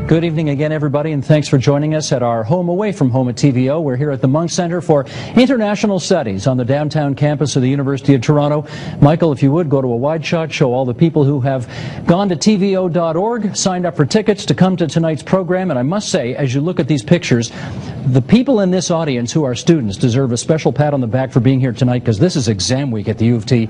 Good evening again, everybody, and thanks for joining us at our home away from home at TVO. We're here at the Munk Center for International Studies on the downtown campus of the University of Toronto. Michael, if you would, go to a wide shot, show all the people who have gone to TVO.org, signed up for tickets to come to tonight's program. And I must say, as you look at these pictures, the people in this audience who are students deserve a special pat on the back for being here tonight, because this is exam week at the U of T,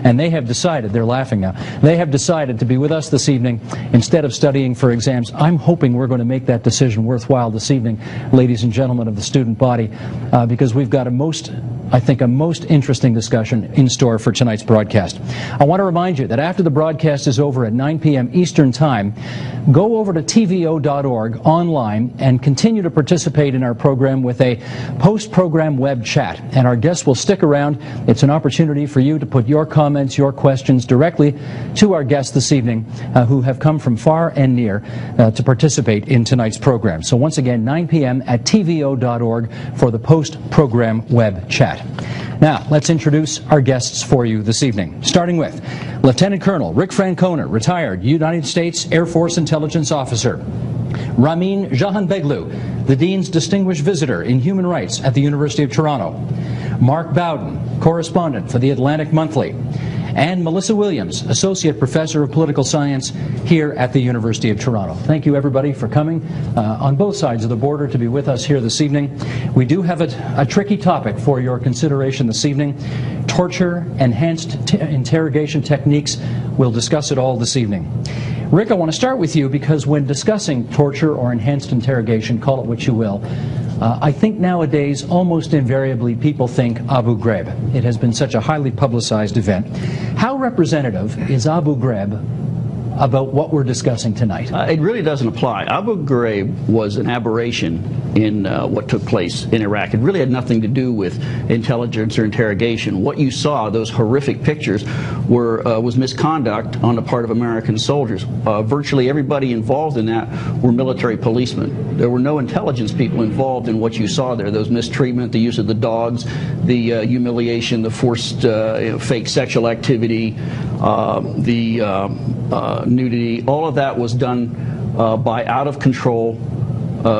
and they have decided, they're laughing now, they have decided to be with us this evening instead of studying for exams. I'm hoping we're going to make that decision worthwhile this evening, ladies and gentlemen of the student body, because we've got a most interesting discussion in store for tonight's broadcast. I want to remind you that after the broadcast is over at 9 p.m. Eastern Time, go over to TVO.org online and continue to participate in our program with a post-program web chat. And our guests will stick around. It's an opportunity for you to put your comments, your questions directly to our guests this evening, who have come from far and near to participate in tonight's program. So once again, 9 p.m. at TVO.org for the post-program web chat. Now, let's introduce our guests for you this evening, starting with Lieutenant Colonel Rick Francona, retired United States Air Force Intelligence Officer; Ramin Jahanbegloo, the Dean's Distinguished Visitor in Human Rights at the University of Toronto; Mark Bowden, correspondent for the Atlantic Monthly; and Melissa Williams, Associate Professor of Political Science here at the University of Toronto. Thank you, everybody, for coming on both sides of the border to be with us here this evening. We do have a tricky topic for your consideration this evening: torture, enhanced interrogation techniques. We'll discuss it all this evening. Rick, I want to start with you, because when discussing torture or enhanced interrogation, call it what you will, I think nowadays almost invariably people think Abu Ghraib. It has been such a highly publicized event. How representative is Abu Ghraib about what we're discussing tonight? It really doesn't apply. Abu Ghraib was an aberration in what took place in Iraq. It really had nothing to do with intelligence or interrogation. What you saw, those horrific pictures, was misconduct on the part of American soldiers. Virtually everybody involved in that were military policemen. There were no intelligence people involved in what you saw there. Those mistreatment, the use of the dogs, the humiliation, the forced fake sexual activity, the nudity, all of that was done by out-of-control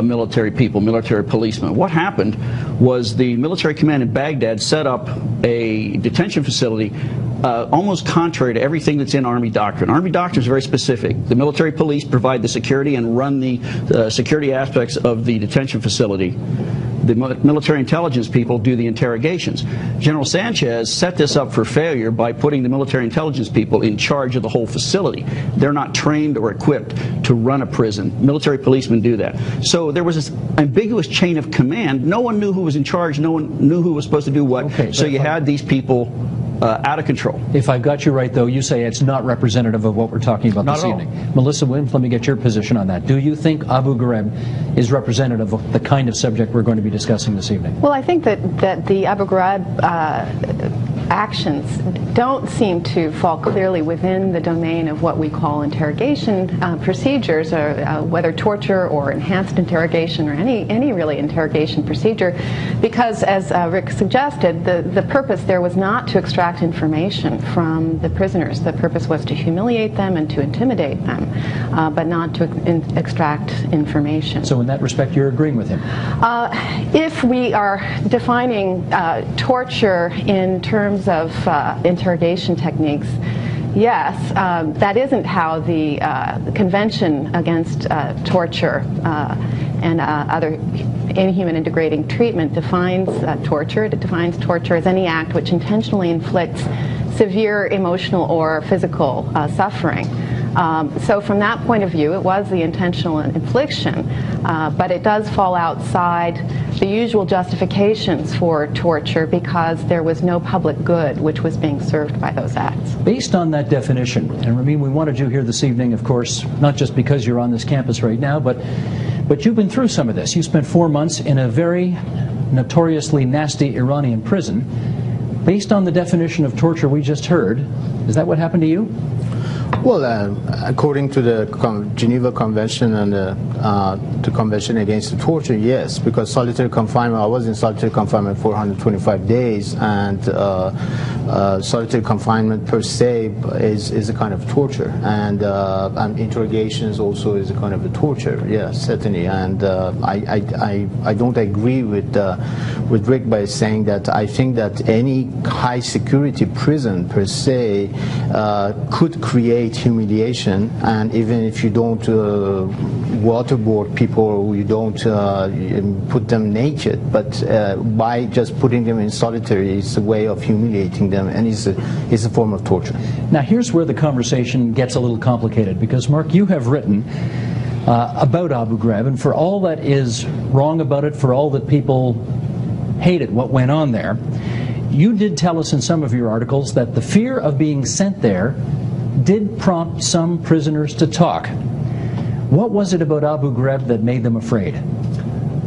military people, military policemen. What happened was the military command in Baghdad set up a detention facility almost contrary to everything that's in Army doctrine. Army doctrine is very specific. The military police provide the security and run the security aspects of the detention facility. The military intelligence people do the interrogations. General Sanchez set this up for failure by putting the military intelligence people in charge of the whole facility. They're not trained or equipped to run a prison. Military policemen do that. So there was this ambiguous chain of command. No one knew who was in charge. No one knew who was supposed to do what. Okay, so you had these people out of control. If I've got you right, though, you say it's not representative of what we're talking about this evening. Melissa Williams, let me get your position on that. Do you think Abu Ghraib is representative of the kind of subject we're going to be discussing this evening? Well, I think that the Abu Ghraib actions don't seem to fall clearly within the domain of what we call interrogation procedures, or whether torture or enhanced interrogation or any really interrogation procedure, because as Rick suggested, the purpose there was not to extract information from the prisoners. The purpose was to humiliate them and to intimidate them, but not to extract information. So in that respect, you're agreeing with him? If we are defining torture in terms of interrogation techniques, yes, that isn't how the Convention Against Torture and other inhuman and degrading treatment defines torture. It defines torture as any act which intentionally inflicts severe emotional or physical suffering. So from that point of view, it was the intentional infliction, but it does fall outside the usual justifications for torture because there was no public good which was being served by those acts. Based on that definition, and Ramin, we wanted you here this evening, of course, not just because you're on this campus right now, but you've been through some of this. You spent 4 months in a very notoriously nasty Iranian prison. Based on the definition of torture we just heard, is that what happened to you? Well, according to the Geneva Convention and the Convention Against Torture, yes, because solitary confinement, I was in solitary confinement for 125 days, and solitary confinement per se is a kind of torture, and interrogations also is a kind of a torture, yes, certainly. And I don't agree with Rick by saying that I think that any high security prison per se could create humiliation, and even if you don't waterboard people, or you don't put them naked, but by just putting them in solitary, it's a way of humiliating them, and it's a form of torture. Now here's where the conversation gets a little complicated, because Mark, you have written about Abu Ghraib, and for all that is wrong about it, for all that people hated what went on there, you did tell us in some of your articles that the fear of being sent there did prompt some prisoners to talk. What was it about Abu Ghraib that made them afraid?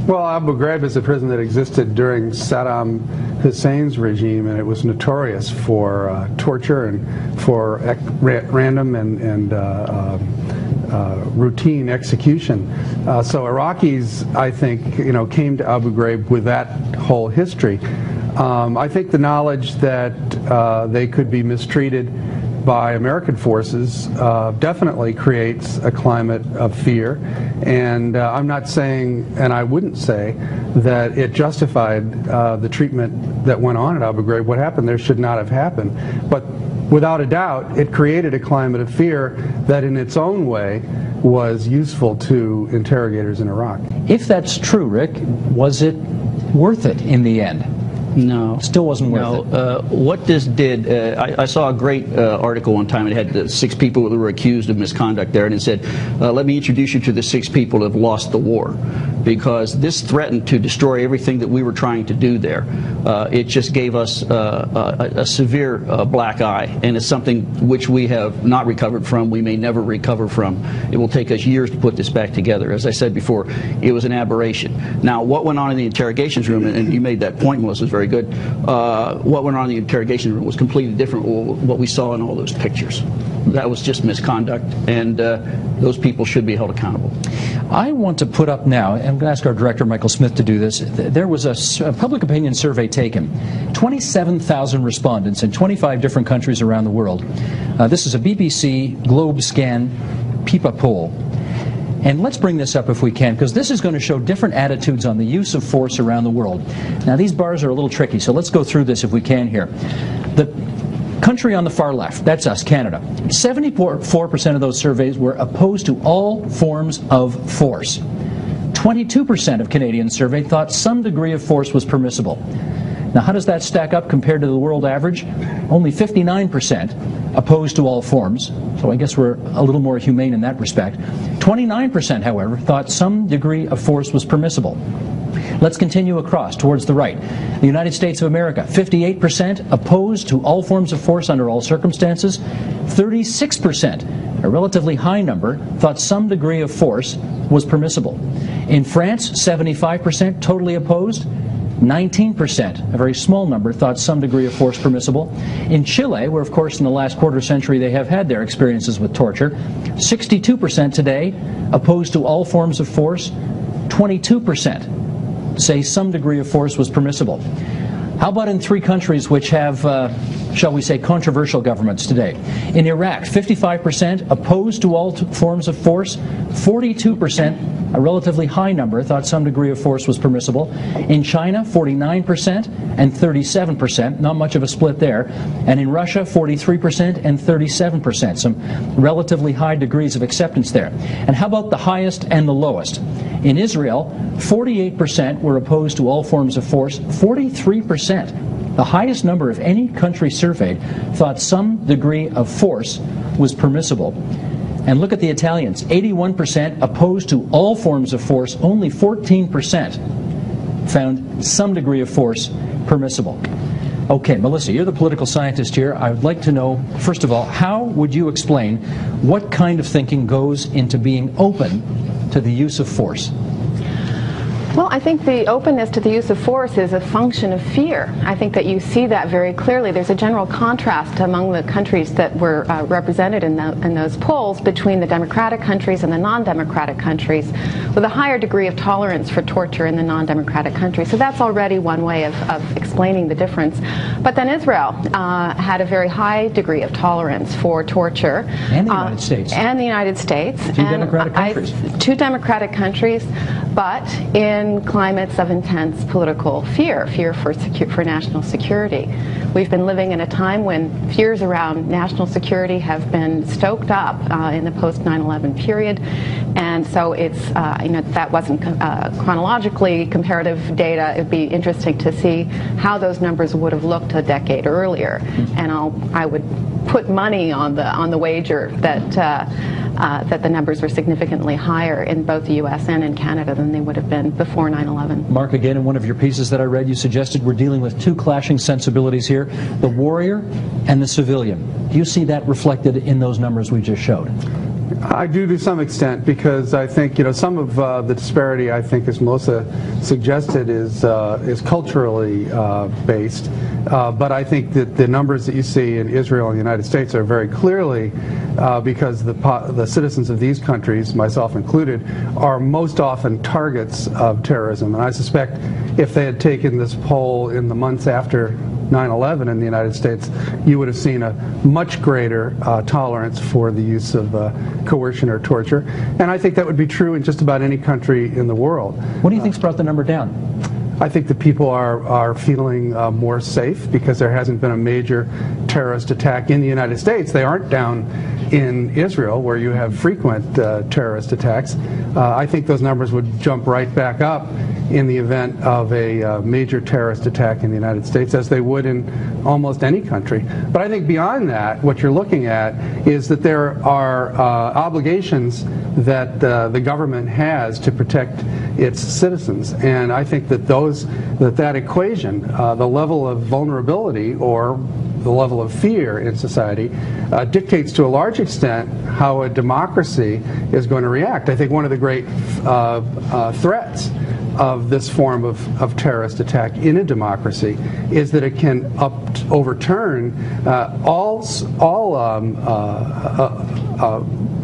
Well, Abu Ghraib is a prison that existed during Saddam Hussein's regime, and it was notorious for torture and for random and routine execution. So Iraqis, I think, came to Abu Ghraib with that whole history. I think the knowledge that they could be mistreated by American forces definitely creates a climate of fear, and I'm not saying, and I wouldn't say, that it justified the treatment that went on at Abu Ghraib. What happened there should not have happened, but without a doubt it created a climate of fear that in its own way was useful to interrogators in Iraq. If that's true, Rick, was it worth it in the end? No. Still wasn't worth it. What this did, I saw a great article one time. It had 6 people who were accused of misconduct there, and it said, let me introduce you to the 6 people who have lost the war. Because this threatened to destroy everything that we were trying to do there. It just gave us a severe black eye, and it's something which we have not recovered from, we may never recover from. It will take us years to put this back together. As I said before, it was an aberration. Now, what went on in the interrogations room, and you made that point, Melissa, was very good. What went on in the interrogation room was completely different from what we saw in all those pictures. That was just misconduct, and those people should be held accountable. I want to put up now, and I'm going to ask our director, Michael Smith, to do this. There was a public opinion survey taken. 27,000 respondents in 25 different countries around the world. This is a BBC GlobeScan PIPA poll. And let's bring this up if we can, because this is going to show different attitudes on the use of force around the world. Now, these bars are a little tricky, so let's go through this if we can here. The country on the far left, that's us, Canada. 74% of those surveys were opposed to all forms of force. 22% of Canadians surveyed thought some degree of force was permissible. Now, how does that stack up compared to the world average? Only 59% opposed to all forms, so I guess we're a little more humane in that respect. 29%, however, thought some degree of force was permissible. Let's continue across towards the right. The United States of America, 58% opposed to all forms of force under all circumstances. 36%, a relatively high number, thought some degree of force was permissible. In France, 75% totally opposed. 19%, a very small number, thought some degree of force permissible. In Chile, where of course in the last quarter century they have had their experiences with torture, 62% today opposed to all forms of force. 22% say some degree of force was permissible. How about in 3 countries which have, shall we say, controversial governments today? In Iraq, 55% opposed to all forms of force. 42%, a relatively high number, thought some degree of force was permissible. In China, 49% and 37%, not much of a split there. And in Russia, 43% and 37%, some relatively high degrees of acceptance there. And how about the highest and the lowest? In Israel, 48% were opposed to all forms of force. 43%, the highest number of any country surveyed, thought some degree of force was permissible. And look at the Italians, 81% opposed to all forms of force, only 14% found some degree of force permissible. Okay, Melissa, you're the political scientist here. I would like to know, first of all, how would you explain what kind of thinking goes into being open to the use of force? Well, I think the openness to the use of force is a function of fear. I think that you see that very clearly. There's a general contrast among the countries that were represented in those polls between the democratic countries and the non-democratic countries, with a higher degree of tolerance for torture in the non-democratic countries. So that's already one way of explaining the difference. But then Israel had a very high degree of tolerance for torture. And the United States. And the United States. Two democratic countries. Two democratic countries, but in climates of intense political fear for national security. We've been living in a time when fears around national security have been stoked up in the post 9/11 period, and so it's that wasn't chronologically comparative data. It'd be interesting to see how those numbers would have looked a decade earlier, and I would put money on the wager that that the numbers were significantly higher in both the U.S. and in Canada than they would have been before 9/11. Mark, again, in one of your pieces that I read, you suggested we're dealing with two clashing sensibilities here, the warrior and the civilian. Do you see that reflected in those numbers we just showed? I do to some extent, because I think some of the disparity, I think, as Melissa suggested, is culturally based. But I think that the numbers that you see in Israel and the United States are very clearly because the citizens of these countries, myself included, are most often targets of terrorism. And I suspect if they had taken this poll in the months after 9/11 in the United States, you would have seen a much greater tolerance for the use of coercion or torture. And I think that would be true in just about any country in the world. What do you think's brought the number down? I think that people are feeling more safe because there hasn't been a major terrorist attack in the United States. They aren't down in Israel, where you have frequent terrorist attacks. I think those numbers would jump right back up in the event of a major terrorist attack in the United States, as they would in almost any country. But I think beyond that, what you're looking at is that there are obligations that the government has to protect its citizens. And I think that that equation, the level of vulnerability or the level of fear in society, dictates to a large extent how a democracy is going to react. I think one of the great threats of this form of terrorist attack in a democracy is that it can overturn all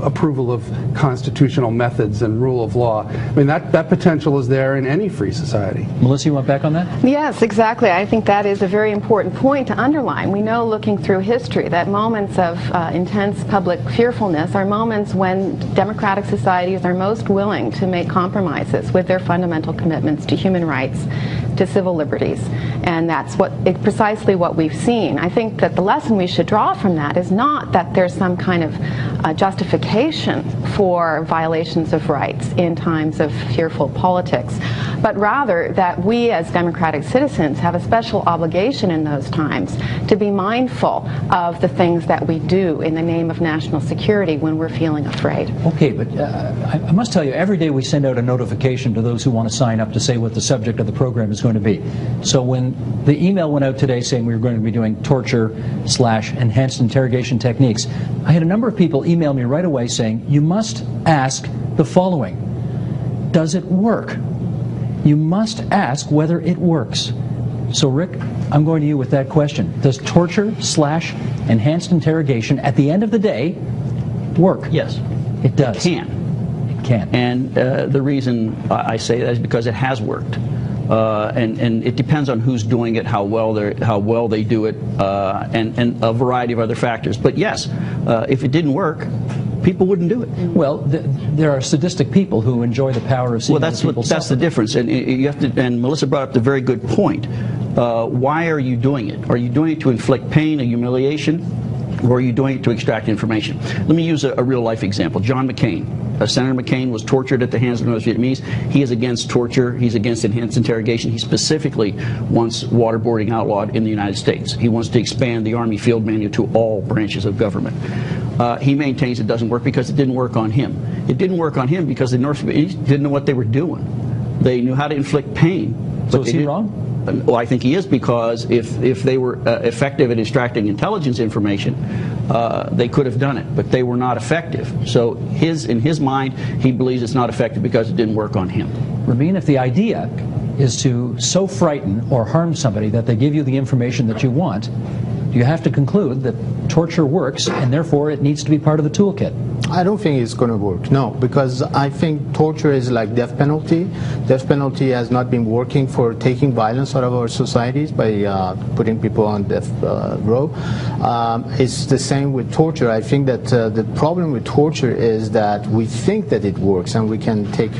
approval of constitutional methods and rule of law. I mean, that potential is there in any free society. Melissa, you want back on that? Yes, exactly. I think that is a very important point to underline. We know, looking through history, that moments of intense public fearfulness are moments when democratic societies are most willing to make compromises with their fundamental commitments to human rights, to civil liberties. And that's precisely what we've seen. I think that the lesson we should draw from that is not that there's some kind of justification for violations of rights in times of fearful politics, but rather that we as democratic citizens have a special obligation in those times to be mindful of the things that we do in the name of national security when we're feeling afraid. Okay, but I must tell you, every day we send out a notification to those who want to sign up to say what the subject of the program is going to be. So when the email went out today saying we were going to be doing torture/enhanced interrogation techniques, I had a number of people email me right away saying, you must ask the following: does it work? You must ask whether it works. So Rick, I'm going to you with that question. Does torture/enhanced interrogation at the end of the day work? Yes. It does. It can. It can. And the reason I say that is because it has worked. And it depends on who's doing it, how well they do it, and a variety of other factors. But yes, if it didn't work, people wouldn't do it. Well, there are sadistic people who enjoy the power of seeing other people suffer. That's the difference. And you have to. And Melissa brought up the very good point. Why are you doing it? Are you doing it to inflict pain and humiliation, or are you doing it to extract information? Let me use a real life example. John McCain. Senator McCain was tortured at the hands of North Vietnamese. He is against torture. He's against enhanced interrogation. He specifically wants waterboarding outlawed in the United States. He wants to expand the Army Field Manual to all branches of government. He maintains it doesn't work because it didn't work on him. It didn't work on him because the North Vietnamese didn't know what they were doing. They knew how to inflict pain. So is he wrong? well, I think he is, because if they were effective at extracting intelligence information, they could have done it, but they were not effective. So in his mind, he believes it's not effective because it didn't work on him. Rabin, if the idea is to so frighten or harm somebody that they give you the information that you want, you have to conclude that torture works, and therefore it needs to be part of the toolkit. I don't think it's going to work, no, because I think torture is like death penalty. Death penalty has not been working for taking violence out of our societies by putting people on death row. It's the same with torture. I think that the problem with torture is that we think that it works and we can take